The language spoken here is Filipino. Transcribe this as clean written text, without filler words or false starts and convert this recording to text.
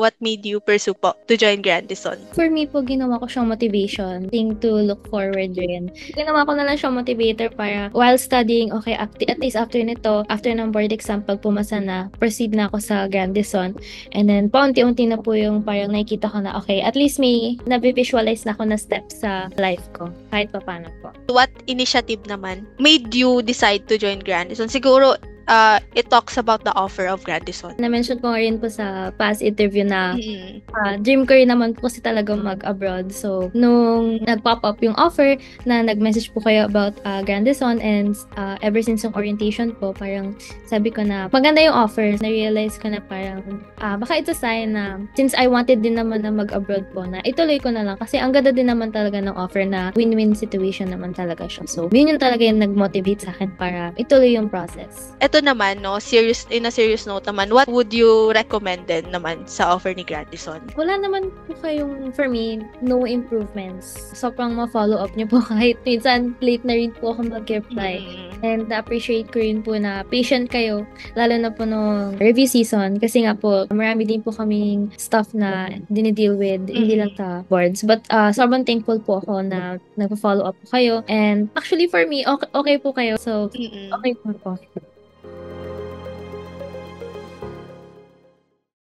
what made you pursue po to join Grandison? For me po, ginawa ko siyang motivation, thing to look forward rin. Ginawa ko na lang siyang motivator para while studying, okay, at least after nito, after ng board exam, pag pumasa na, proceed na ako sa Grandison. And then, paunti-unti na po yung parang nakikita ko na, okay, at least may nabivisualize na ako na steps sa life ko, kahit pa paano po. What initiative naman made you decide to join Grandison? Siguro, it talks about the offer of Grandison. Na-mention ko nga rin po sa past interview na Mm-hmm. dream ko rin naman po kasi talaga mag-abroad. So, nung nag-pop up yung offer na nag-message po kayo about Grandison and ever since yung orientation po, parang sabi ko na maganda yung offer. Na-realize ko na parang baka ito sign na since I wanted din naman na mag-abroad po na ituloy ko na lang kasi ang ganda din naman talaga ng offer na win-win situation naman talaga siya. So, yun yung talaga yung nag-motivate sa akin para ituloy yung process. Ito naman, no, in a serious note naman, what would you recommend din naman sa offer ni Grandison? Wala naman po kayong, for me, no improvements. Sobrang ma-follow up niyo po kahit minsan late na rin po ako mag-reply. And appreciate ko rin po na patient kayo, lalo na po nung review season. Kasi nga po, marami din po kaming stuff na dinideal with, hindi lang sa boards. But sobrang thankful po ako na nagpa-follow up po kayo. And actually for me, okay po kayo. So, okay po po.